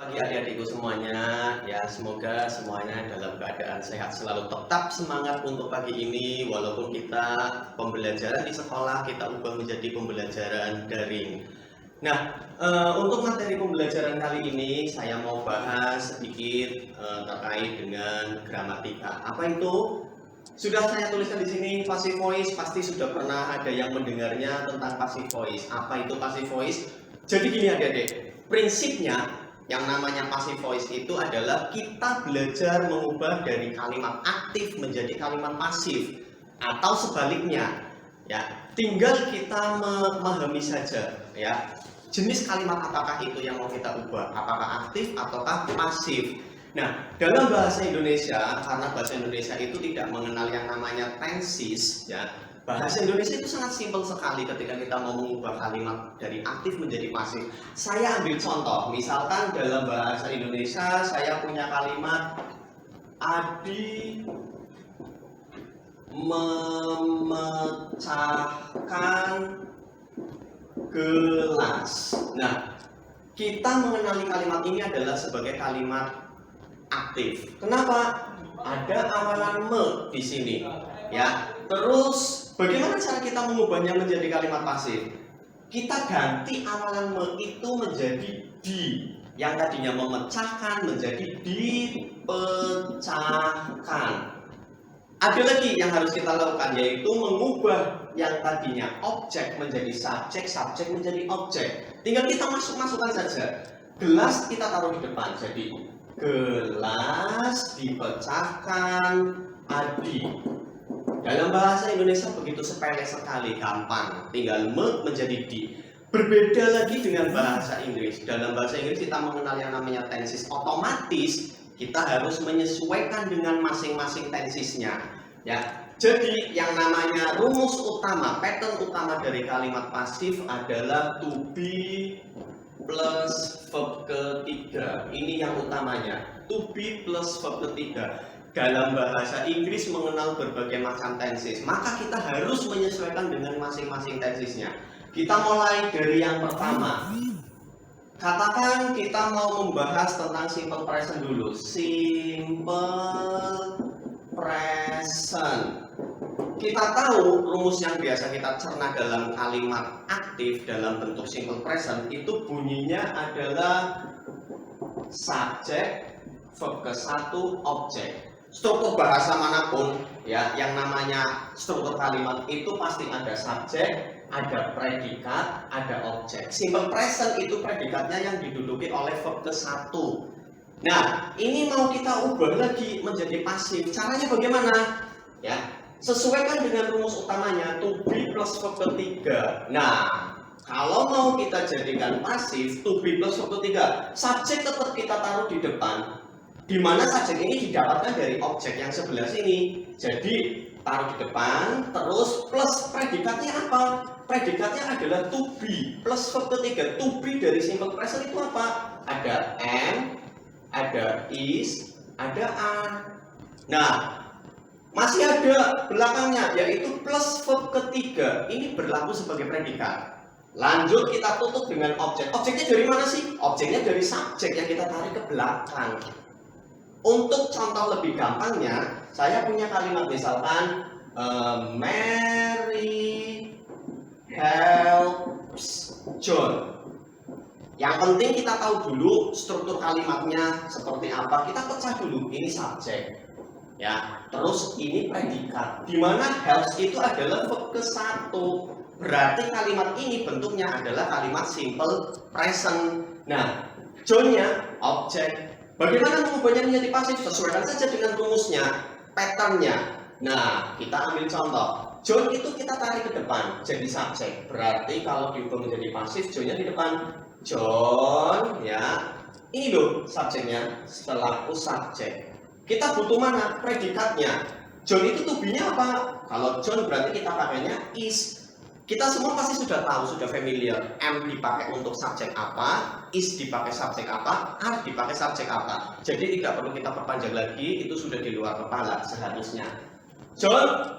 Pagi adik-adikku semuanya, ya semoga semuanya dalam keadaan sehat selalu, tetap semangat untuk pagi ini walaupun kita pembelajaran di sekolah kita ubah menjadi pembelajaran daring. Nah, untuk materi pembelajaran kali ini saya mau bahas sedikit terkait dengan gramatika. Apa itu? Sudah saya tuliskan di sini passive voice, pasti sudah pernah ada yang mendengarnya tentang passive voice. Apa itu passive voice? Jadi gini adik-adik, prinsipnya yang namanya passive voice itu adalah kita belajar mengubah dari kalimat aktif menjadi kalimat pasif atau sebaliknya. Ya, tinggal kita memahami saja ya. Jenis kalimat apakah itu yang mau kita ubah? Apakah aktif ataukah pasif? Nah, dalam bahasa Indonesia, karena bahasa Indonesia itu tidak mengenal yang namanya tenses ya. Bahasa Indonesia itu sangat simpel sekali ketika kita mau mengubah kalimat dari aktif menjadi pasif. Saya ambil contoh, misalkan dalam bahasa Indonesia saya punya kalimat Adi memecahkan gelas. Nah, kita mengenali kalimat ini adalah sebagai kalimat aktif. Kenapa? Ada awalan me di sini. Ya, terus bagaimana cara kita mengubahnya menjadi kalimat pasif? Kita ganti awalan me itu menjadi di. Yang tadinya memecahkan menjadi dipecahkan. Ada lagi yang harus kita lakukan, yaitu mengubah yang tadinya objek menjadi subjek, subjek menjadi objek. Tinggal kita masukkan saja. Gelas kita taruh di depan, jadi gelas dipecahkan Adi. Dalam bahasa Indonesia begitu sepele sekali, gampang. Tinggal me menjadi di. Berbeda lagi dengan bahasa Inggris. Dalam bahasa Inggris kita mengenal yang namanya tenses. Otomatis kita harus menyesuaikan dengan masing-masing tensesnya. Ya. Jadi yang namanya rumus utama, pattern utama dari kalimat pasif adalah to be plus verb ketiga. Ini yang utamanya. To be plus verb ketiga. Dalam bahasa Inggris mengenal berbagai macam tenses, maka kita harus menyesuaikan dengan masing-masing tensesnya. Kita mulai dari yang pertama. Katakan kita mau membahas tentang simple present dulu. Simple present. Kita tahu rumus yang biasa kita cerna dalam kalimat aktif dalam bentuk simple present itu bunyinya adalah subjek, verb ke satu, objek. Struktur bahasa manapun ya, yang namanya struktur kalimat itu pasti ada subjek, ada predikat, ada objek. Simple present itu predikatnya yang diduduki oleh verb ke satu. Nah, ini mau kita ubah lagi menjadi pasif. Caranya bagaimana? Ya, sesuaikan dengan rumus utamanya to be plus verb ketiga. Nah, kalau mau kita jadikan pasif, to be plus verb ketiga, subjek tetap kita taruh di depan. Di mana subjek ini didapatkan dari objek yang sebelah sini. Jadi taruh di depan, terus plus predikatnya apa? Predikatnya adalah to be plus verb ketiga. To be dari simple present itu apa? Ada am, ada is, ada are. Nah, masih ada belakangnya yaitu plus verb ketiga. Ini berlaku sebagai predikat. Lanjut kita tutup dengan objek. Objeknya dari mana sih? Objeknya dari subjek yang kita tarik ke belakang. Untuk contoh lebih gampangnya, saya punya kalimat misalkan Mary helps John. Yang penting kita tahu dulu struktur kalimatnya seperti apa. Kita pecah dulu. Ini subjek, ya. Terus ini predikat. Di mana helps itu adalah verb ke satu. Berarti kalimat ini bentuknya adalah kalimat simple present. Nah, John-nya objek. Bagaimana mengubahnya menjadi pasif? Sesuaikan saja dengan rumusnya, patternnya. Nah, kita ambil contoh. John itu kita tarik ke depan, jadi subjek. Berarti kalau diubah menjadi pasif, John-nya di depan. John, ya. Ini loh subjeknya, selaku subjek. Kita butuh mana? Predikatnya. John itu to be-nya apa? Kalau John berarti kita pakainya is. Kita semua pasti sudah tahu, sudah familiar. Am dipakai untuk subjek apa, is dipakai subjek apa, are dipakai subjek apa. Jadi tidak perlu kita perpanjang lagi, itu sudah di luar kepala seharusnya. John,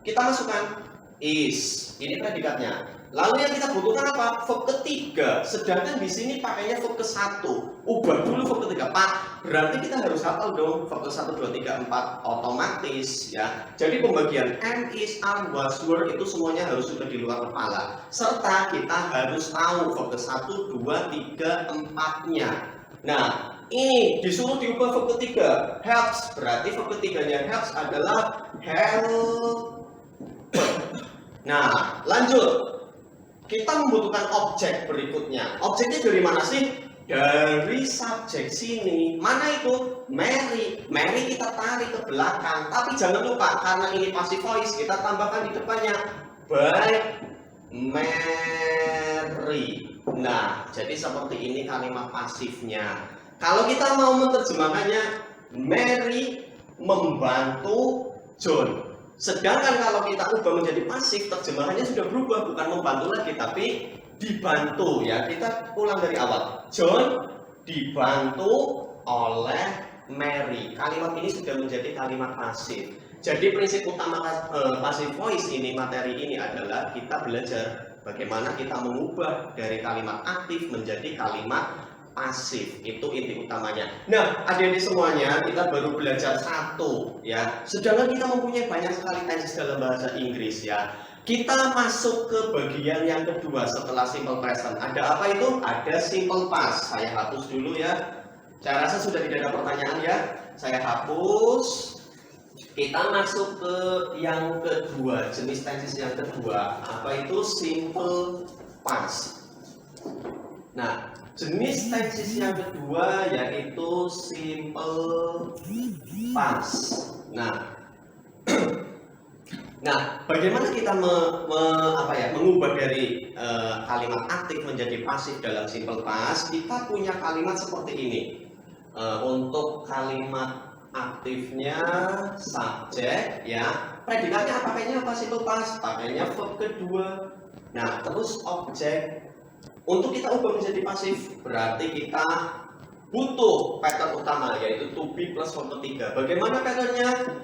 kita masukkan is. Ini predikatnya. Lalu yang kita butuhkan apa? Verb ketiga. Sedangkan di sini pakainya verb ke-1. Ubah dulu verb ketiga. Pak, berarti kita harus hafal dong verb ke-1, 2, 3, 4 otomatis ya. Jadi pembagian am, is, are, was, were itu semuanya harus sudah di luar kepala. Serta kita harus tahu verb ke-1, 2, 3, 4-nya. Nah, ini disuruh diubah verb ketiga. Helps, berarti verb ketiganya helps adalah help. Nah, lanjut. Kita membutuhkan objek berikutnya. Objeknya dari mana sih? Dari subjek sini. Mana itu? Mary. Mary kita tarik ke belakang. Tapi jangan lupa, karena ini passive voice, kita tambahkan di depannya by Mary. Nah, jadi seperti ini kalimat pasifnya. Kalau kita mau menerjemahkannya, Mary membantu John. Sedangkan kalau kita ubah menjadi pasif, terjemahannya sudah berubah, bukan membantu lagi, tapi dibantu ya. Kita ulang dari awal. John dibantu oleh Mary. Kalimat ini sudah menjadi kalimat pasif. Jadi prinsip utama passive voice ini, materi ini adalah kita belajar bagaimana kita mengubah dari kalimat aktif menjadi kalimat pasif. Itu inti utamanya. Nah, adik-adik semuanya, kita baru belajar satu ya. Sedangkan kita mempunyai banyak sekali tenses dalam bahasa Inggris ya. Kita masuk ke bagian yang kedua setelah simple present. Ada apa itu? Ada simple past. Saya hapus dulu ya. Saya rasa sudah tidak ada pertanyaan ya. Saya hapus. Kita masuk ke yang kedua, jenis tenses yang kedua. Apa itu? Simple past. Nah, jenis tenses yang kedua yaitu simple past. Nah, bagaimana kita mengubah dari kalimat aktif menjadi pasif dalam simple past? Kita punya kalimat seperti ini. Untuk kalimat aktifnya subjek ya, predikatnya pakainya apa simple past? Pakainya verb kedua. Nah, terus objek. Untuk kita ubah menjadi pasif, berarti kita butuh pattern utama, yaitu to be plus verb ketiga. Bagaimana patternnya?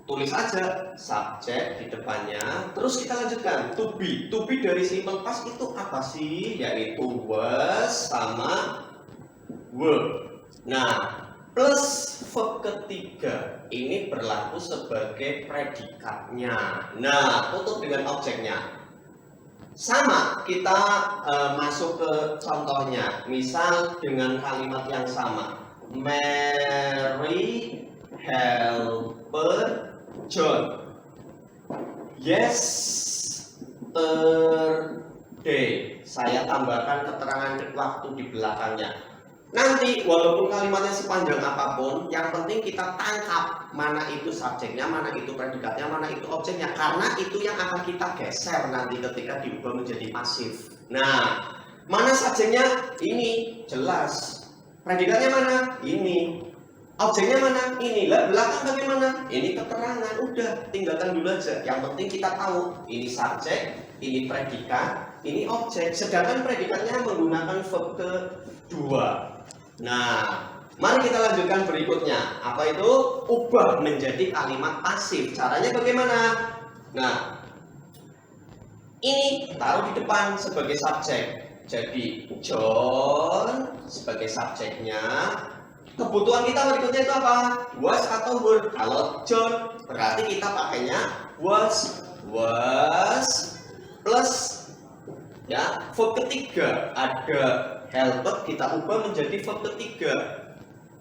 Tulis aja subjek di depannya, terus kita lanjutkan to be. To be dari simple past itu apa sih? Yaitu was sama were. Nah, plus verb ketiga ini berlaku sebagai predikatnya. Nah, tutup dengan objeknya. Sama, kita masuk ke contohnya. Misal dengan kalimat yang sama. Mary helped John yesterday. Saya tambahkan keterangan waktu di belakangnya. Nanti walaupun kalimatnya sepanjang apapun, yang penting kita tangkap mana itu subjeknya, mana itu predikatnya, mana itu objeknya. Karena itu yang akan kita geser nanti ketika diubah menjadi pasif. Nah, mana subjeknya? Ini jelas. Predikatnya mana? Ini. Objeknya mana? Ini. Lah, belakang bagaimana? Ini keterangan. Udah, tinggalkan dulu aja. Yang penting kita tahu ini subjek, ini predikat, ini objek. Sedangkan predikatnya menggunakan verb kedua. Nah, mari kita lanjutkan berikutnya. Apa itu? Ubah menjadi kalimat pasif. Caranya bagaimana? Nah, ini taruh di depan sebagai subjek. Jadi John sebagai subjeknya. Kebutuhan kita berikutnya itu apa? Was atau were? Kalau John berarti kita pakainya was plus ya verb ketiga. Ada helped, kita ubah menjadi verb ketiga.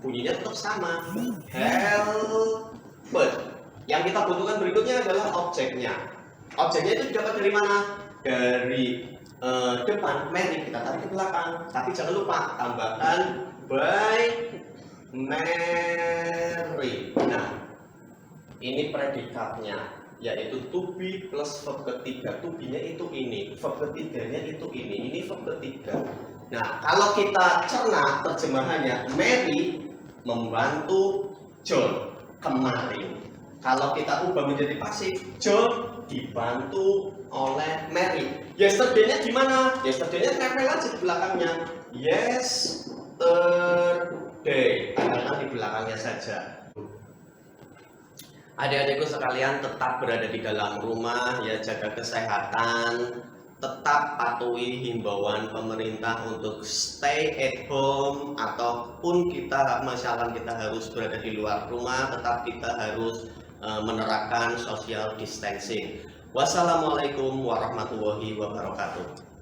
Bunyinya tetap sama. Helped. Yang kita butuhkan berikutnya adalah objeknya. Objeknya itu didapat dari mana? Dari depan, Mary, kita tarik ke belakang. Tapi jangan lupa tambahkan by Mary. Nah, ini predikatnya, yaitu to be plus verb ketiga. To be-nya itu ini, verb ketiganya itu ini verb ketiga. Nah, kalau kita cerna terjemahannya, Mary membantu John kemarin. Kalau kita ubah menjadi pasif, John dibantu oleh Mary. Yesterday-nya gimana? Yesterday-nya tempel aja di belakangnya. Yesterday, tangan di belakangnya saja. Adik-adikku sekalian tetap berada di dalam rumah, ya jaga kesehatan, tetap patuhi himbauan pemerintah untuk stay at home, ataupun misalkan kita harus berada di luar rumah, tetap kita harus menerapkan social distancing. Wassalamualaikum warahmatullahi wabarakatuh.